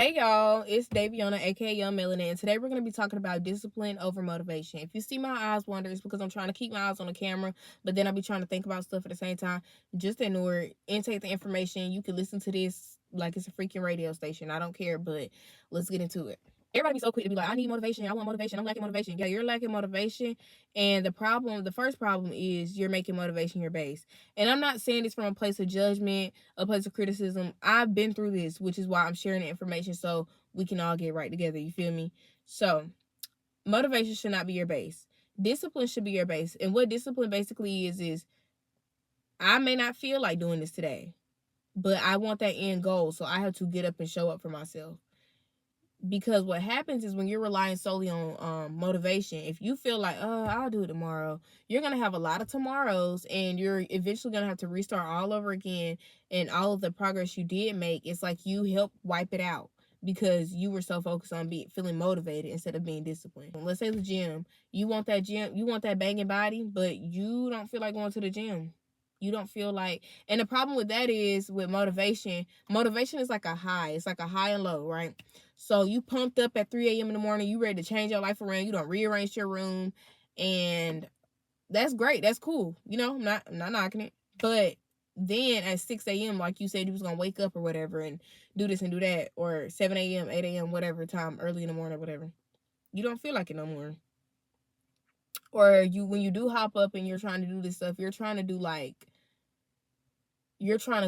Hey y'all, it's Daviana, aka Young Melanin, and today we're going to be talking about discipline over motivation. If you see my eyes wander, it's because I'm trying to keep my eyes on the camera, but then I'll be trying to think about stuff at the same time. Just ignore it, intake the information. You can listen to this like it's a freaking radio station. I don't care, but let's get into it. Everybody be so quick to be like, I need motivation, I want motivation, I'm lacking motivation. Yeah, you're lacking motivation, and the first problem is you're making motivation your base. And I'm not saying this from a place of judgment, a place of criticism. I've been through this, which is why I'm sharing the information so we can all get right together. You feel me? So, motivation should not be your base. Discipline should be your base. And what discipline basically is I may not feel like doing this today, but I want that end goal. So I have to get up and show up for myself. Because what happens is when you're relying solely on motivation, if you feel like, oh, I'll do it tomorrow, you're going to have a lot of tomorrows and you're eventually going to have to restart all over again. And all of the progress you did make, it's like you helped wipe it out because you were so focused on feeling motivated instead of being disciplined. Let's say the gym, you want that banging body, but you don't feel like going to the gym. You don't feel like, and the problem with that is with motivation is like a high. It's like a high and low, right? So you pumped up at 3 a.m. in the morning, you ready to change your life around, you don't rearrange your room, and that's great. That's cool. I'm not knocking it. But then at 6 a.m., like you said, you was gonna wake up or whatever and do this and do that, or 7 a.m., 8 a.m., whatever time, early in the morning or whatever. You don't feel like it no more. Or when you do hop up and you're trying to do this stuff, you're trying to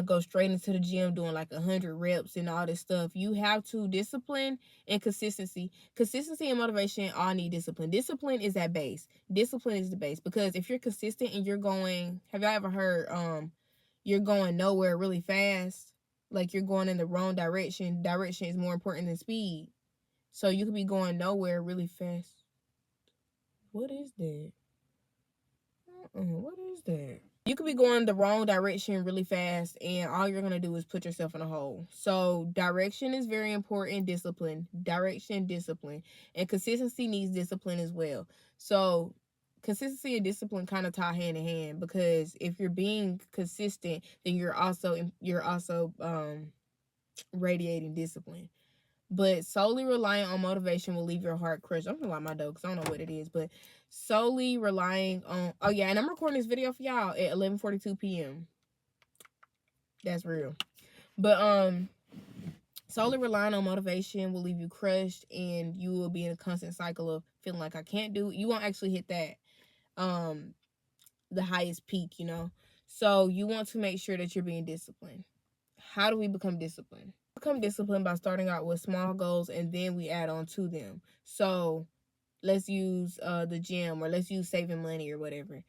go straight into the gym doing like 100 reps and all this stuff. You have to discipline and consistency. Consistency and motivation all need discipline. Discipline is that base. Discipline is the base because if you're consistent and have y'all ever heard you're going nowhere really fast? Like you're going in the wrong direction. Direction is more important than speed. So you could be going nowhere really fast. What is that? What is that? You could be going the wrong direction really fast and all you're going to do is put yourself in a hole. So direction is very important. Direction, discipline, and consistency needs discipline as well. So consistency and discipline kind of tie hand in hand because if you're being consistent, then you're also radiating discipline. But solely relying on motivation will leave your heart crushed. I'm gonna lie my dog because I don't know what it is, but solely relying on and I'm recording this video for y'all at 11:42 p.m. That's real. But solely relying on motivation will leave you crushed and you will be in a constant cycle of feeling like I can't do it. You won't actually hit that the highest peak, So you want to make sure that you're being disciplined. How do we become disciplined? Become disciplined by starting out with small goals and then we add on to them. So let's use the gym or let's use saving money or whatever.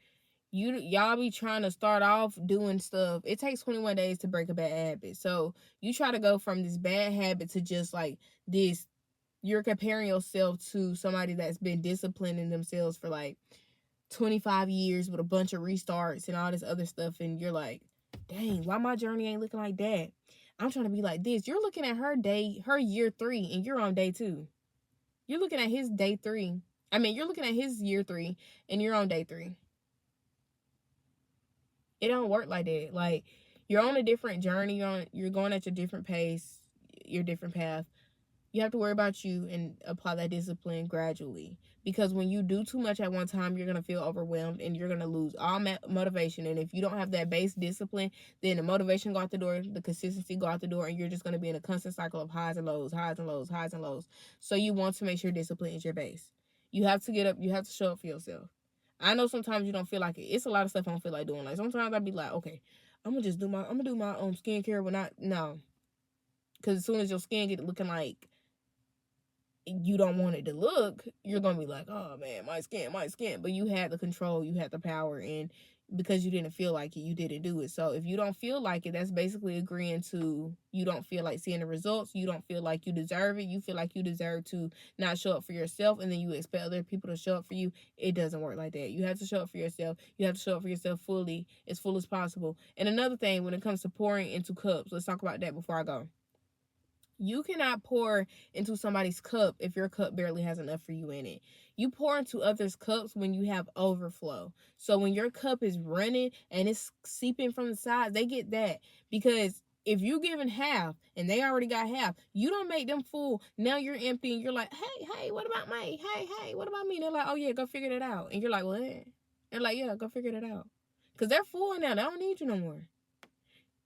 Y'all be trying to start off doing stuff. It takes 21 days to break a bad habit. So you try to go from this bad habit to just like this. You're comparing yourself to somebody that's been disciplining themselves for like 25 years with a bunch of restarts and all this other stuff. And you're like, dang, why my journey ain't looking like that? I'm trying to be like this. You're looking at her year 3, and you're on day 2. You're looking at his day 3. You're looking at his year 3, and you're on day 3. It don't work like that. Like, you're on a different journey. You're going at your different pace, your different path. You have to worry about you and apply that discipline gradually. Because when you do too much at one time, you're going to feel overwhelmed and you're going to lose all motivation. And if you don't have that base discipline, then the motivation go out the door, the consistency go out the door, and you're just going to be in a constant cycle of highs and lows, highs and lows, highs and lows. So you want to make sure discipline is your base. You have to get up. You have to show up for yourself. I know sometimes you don't feel like it. It's a lot of stuff I don't feel like doing. Like sometimes I'd be like, okay, I'm gonna do my skincare, but no. Because as soon as your skin get looking like you don't want it to look, you're gonna be like, oh man, my skin. But you had the control, you had the power, and because you didn't feel like it, you didn't do it. So if you don't feel like it, that's basically agreeing to you don't feel like seeing the results, you don't feel like you deserve it, you feel like you deserve to not show up for yourself, and then you expect other people to show up for you. It doesn't work like that. You have to show up for yourself. You have to show up for yourself fully, as full as possible. And another thing, when it comes to pouring into cups, let's talk about that before I go. You cannot pour into somebody's cup if your cup barely has enough for you in it. You pour into others' cups when you have overflow. So when your cup is running and it's seeping from the sides, they get that because if you giving half and they already got half, you don't make them full. Now you're empty and you're like, hey, what about me? Hey, what about me? They're like, oh yeah, go figure that out. And you're like, what? They're like, yeah, go figure that out. Because they're full now. They don't need you no more.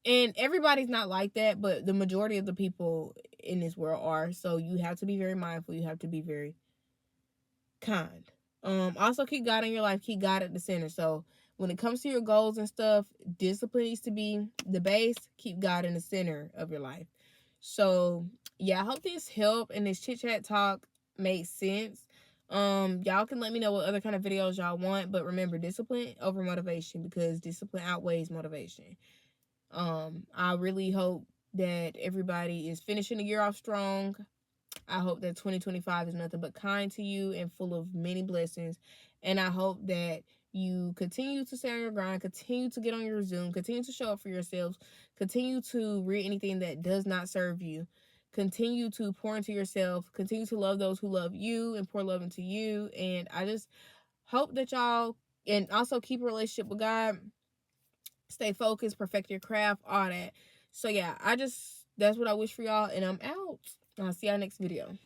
And everybody's not like that, but the majority of the people in this world are. So you have to be very mindful. You have to be very kind. Also keep God in your life. Keep God at the center. So when it comes to your goals and stuff, discipline needs to be the base. Keep God in the center of your life. So yeah, I hope this helped and this chit chat talk made sense. Y'all can let me know what other kind of videos y'all want, but remember, discipline over motivation, because discipline outweighs motivation. I really hope that everybody is finishing the year off strong. I hope that 2025 is nothing but kind to you and full of many blessings. And I hope that you continue to stay on your grind, continue to get on your Zoom, continue to show up for yourselves, continue to read anything that does not serve you, continue to pour into yourself, continue to love those who love you and pour love into you. And I just hope that y'all, and also keep a relationship with God, stay focused, perfect your craft, all that. So yeah, that's what I wish for y'all, and I'm out. I'll see y'all next video.